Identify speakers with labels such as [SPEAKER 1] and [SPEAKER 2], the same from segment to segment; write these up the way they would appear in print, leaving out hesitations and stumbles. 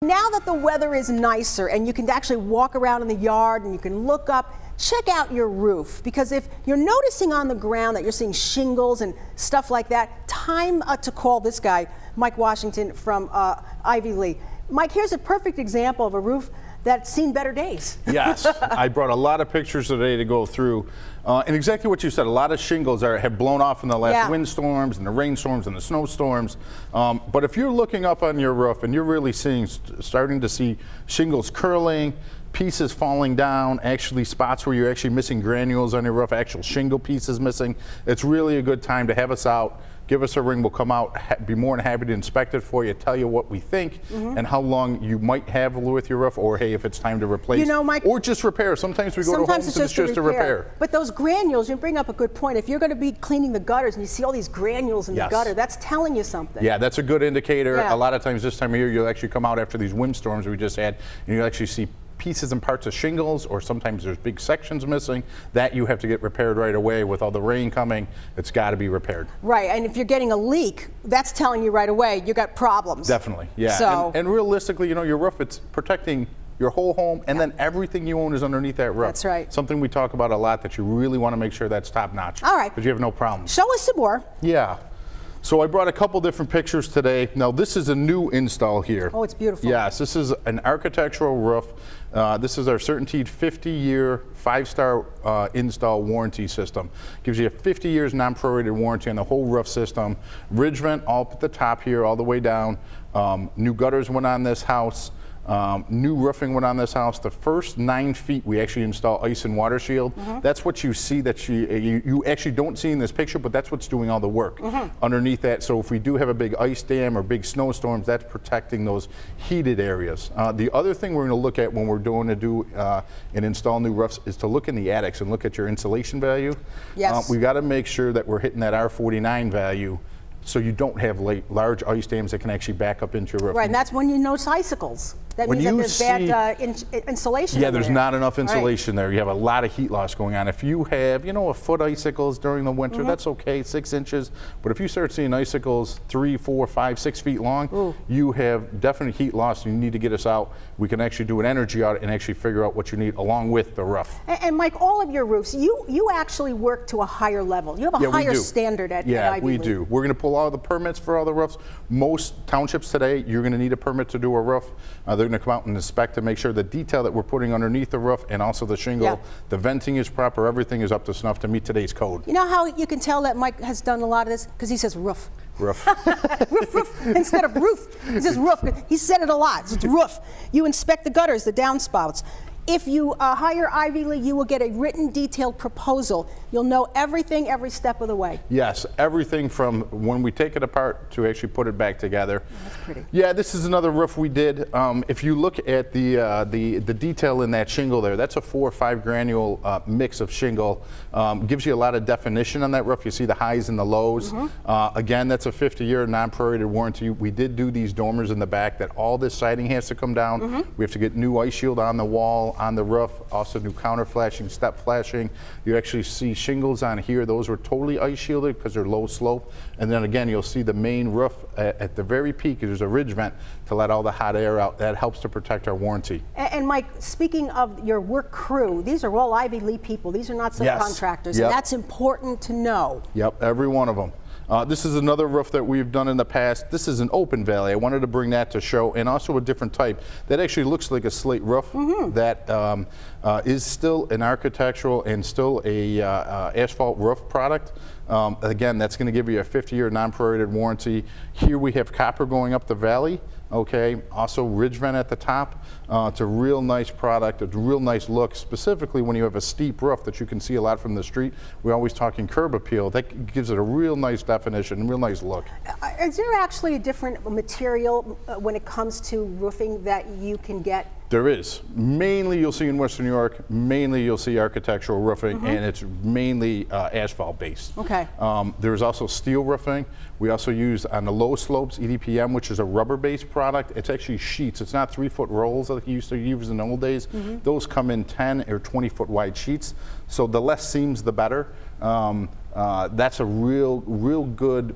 [SPEAKER 1] Now that the weather is nicer and you can actually walk around in the yard and you can look up, check out your roof, because if you're noticing on the ground that you're seeing shingles and stuff like that, time to call this guy, Mike Washington from Ivy Lee. Mike, here's a perfect example of a roof that's seen better days.
[SPEAKER 2] Yes, I brought a lot of pictures today to go through. And exactly what you said, a lot of shingles have blown off in the last windstorms and the rainstorms and the snowstorms. But if you're looking up on your roof and you're really starting to see shingles curling, pieces falling down, actually spots where you're actually missing granules on your roof, actual shingle pieces missing, it's really a good time to have us out. Give us a ring, we'll come out, be more than happy to inspect it for you, tell you what we think and how long you might have with your roof, or hey, if it's time to replace,
[SPEAKER 1] you know, Mike,
[SPEAKER 2] or just repair. Sometimes we go to homes and it's just a repair.
[SPEAKER 1] But those granules, you bring up a good point. If you're going to be cleaning the gutters and you see all these granules in the gutter, that's telling you something.
[SPEAKER 2] Yeah, that's a good indicator. A lot of times this time of year, you'll actually come out after these windstorms we just had, and you'll actually see pieces and parts of shingles, or sometimes there's big sections missing that you have to get repaired right away. With all the rain coming, it's got to be repaired.
[SPEAKER 1] Right, and if you're getting a leak, that's telling you right away you got problems.
[SPEAKER 2] Definitely, yeah.
[SPEAKER 1] So,
[SPEAKER 2] and realistically, you know, your roof, it's protecting your whole home, and then everything you own is underneath that roof.
[SPEAKER 1] That's right.
[SPEAKER 2] Something we talk about a lot, that you really want to make sure that's top notch.
[SPEAKER 1] All right.
[SPEAKER 2] Because you have no problems.
[SPEAKER 1] Show us some more.
[SPEAKER 2] Yeah. So I brought a couple different pictures today. Now this is a new install here.
[SPEAKER 1] Oh, it's beautiful.
[SPEAKER 2] Yes, this is an architectural roof. This is our CertainTeed 50-year, 5-star install warranty system. Gives you a 50 years non-prorated warranty on the whole roof system. Ridge vent all up at the top here, all the way down. New gutters went on this house. New roofing went on this house. The first 9 feet we actually install ice and water shield. That's what you see that you actually don't see in this picture, but that's what's doing all the work underneath that. So if we do have a big ice dam or big snowstorms, that's protecting those heated areas. The other thing we're going to look at when we're doing and install new roofs is to look in the attics and look at your insulation value.
[SPEAKER 1] Yes.
[SPEAKER 2] We've got to make sure that we're hitting that R49 value, so you don't have large ice dams that can actually back up into your roof.
[SPEAKER 1] Right, and that's when you notice icicles. That means that there's bad insulation.
[SPEAKER 2] Yeah, there's not enough insulation there. You have a lot of heat loss going on. If you have, you know, a foot icicles during the winter, that's okay, 6 inches. But if you start seeing icicles 3, 4, 5, 6 feet long, you have definite heat loss. You need to get us out. We can actually do an energy audit and actually figure out what you need along with the roof.
[SPEAKER 1] And Mike, all of your roofs, you actually work to a higher level. You have a higher standard at Ivy Lee.
[SPEAKER 2] Yeah, we do. We're going to pull all the permits for all the roofs. Most townships today, you're going to need a permit to do a roof. They're going to come out and inspect to make sure the detail that we're putting underneath the roof and also the shingle, the venting is proper, everything is up to snuff to meet today's code.
[SPEAKER 1] You know how you can tell that Mike has done a lot of this? Because he says roof.
[SPEAKER 2] Roof.
[SPEAKER 1] Roof instead of roof. He says roof. He said it a lot. It's roof. You inspect the gutters, the downspouts. If you hire Ivy Lee, you will get a written detailed proposal. You'll know everything every step of the way.
[SPEAKER 2] Yes, everything from when we take it apart to actually put it back together.
[SPEAKER 1] Oh, that's pretty.
[SPEAKER 2] Yeah, this is another roof we did. If you look at the detail in that shingle there, that's a 4 or 5 granule mix of shingle. Gives you a lot of definition on that roof. You see the highs and the lows. Again, that's a 50-year non-prorated warranty. We did do these dormers in the back that all this siding has to come down. We have to get new ice shield on the wall, on the roof, also new counter flashing, step flashing. You actually see shingles on here. Those were totally ice shielded because they're low slope. And then again, you'll see the main roof at the very peak. There's a ridge vent to let all the hot air out. That helps to protect our warranty.
[SPEAKER 1] And Mike, speaking of your work crew, these are all Ivy Lee people. These are not subcontractors, and that's important to know.
[SPEAKER 2] Yep, every one of them. This is another roof that we've done in the past. This is an open valley. I wanted to bring that to show, and also a different type that actually looks like a slate roof that is still an architectural and still a asphalt roof product. Again, that's going to give you a 50-year non-prorated warranty. Here we have copper going up the valley. Okay, also ridge vent at the top. It's a real nice product, a real nice look, specifically when you have a steep roof that you can see a lot from the street. We're always talking curb appeal. That gives it a real nice definition, real nice look.
[SPEAKER 1] Is there actually a different material when it comes to roofing that you can get?
[SPEAKER 2] There is. Mainly you'll see in Western New York, mainly you'll see architectural roofing, and it's mainly asphalt based.
[SPEAKER 1] Okay.
[SPEAKER 2] There's also steel roofing. We also use on the low slopes EDPM, which is a rubber based product. It's actually sheets. It's not 3-foot rolls like you used to use in the old days. Those come in 10 or 20-foot wide sheets. So the less seams, the better. That's a real good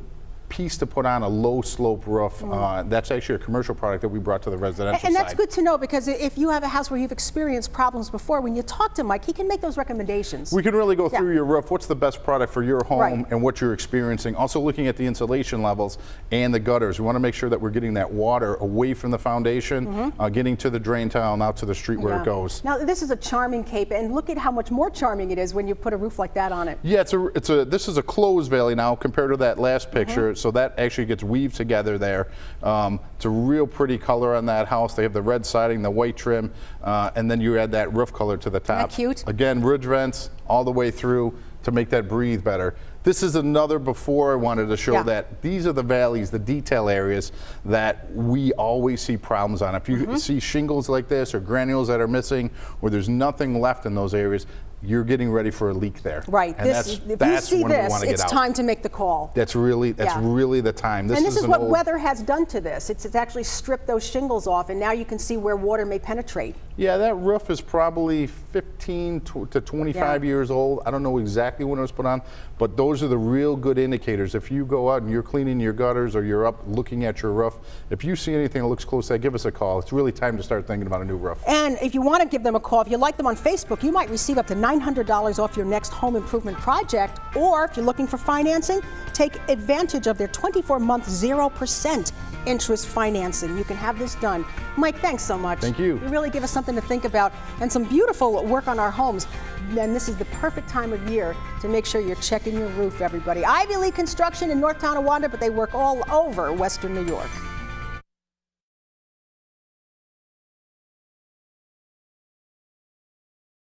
[SPEAKER 2] piece to put on a low slope roof. That's actually a commercial product that we brought to the residential
[SPEAKER 1] And
[SPEAKER 2] side.
[SPEAKER 1] that's good to know, because if you have a house where you've experienced problems before, when you talk to Mike, he can make those recommendations.
[SPEAKER 2] We can really go through your roof. What's the best product for your home
[SPEAKER 1] Right.
[SPEAKER 2] and what you're experiencing? Also looking at the insulation levels and the gutters. We want to make sure that we're getting that water away from the foundation, getting to the drain tile and out to the street where it goes.
[SPEAKER 1] Now, this is a charming cape, and look at how much more charming it is when you put a roof like that on it.
[SPEAKER 2] Yeah, this is a closed valley now compared to that last picture, so that actually gets weaved together there. It's a real pretty color on that house. They have the red siding, the white trim, and then you add that roof color to the top.
[SPEAKER 1] Isn't that cute?
[SPEAKER 2] Again, ridge vents all the way through to make that breathe better. This is another before I wanted to show that these are the valleys, the detail areas that we always see problems on. If you see shingles like this or granules that are missing, or there's nothing left in those areas, you're getting ready for a leak there.
[SPEAKER 1] Right.
[SPEAKER 2] And
[SPEAKER 1] If you see this, it's time to make the call.
[SPEAKER 2] That's really the time.
[SPEAKER 1] And this is what weather has done to this. It's actually stripped those shingles off, and now you can see where water may penetrate.
[SPEAKER 2] Yeah, that roof is probably 15 to 25 years old. I don't know exactly when it was put on, but those are the real good indicators. If you go out and you're cleaning your gutters or you're up looking at your roof, if you see anything that looks close to that, give us a call. It's really time to start thinking about a new roof.
[SPEAKER 1] And if you want to give them a call, if you like them on Facebook, you might receive up to $900 off your next home improvement project. Or if you're looking for financing, take advantage of their 24-month 0% interest financing. You can have this done. Mike, thanks so much.
[SPEAKER 2] Thank you.
[SPEAKER 1] You really give us something to think about and some beautiful work on our homes. And this is the perfect time of year to make sure you're checking your roof, everybody. Lea Construction in North Tonawanda, but they work all over Western New York.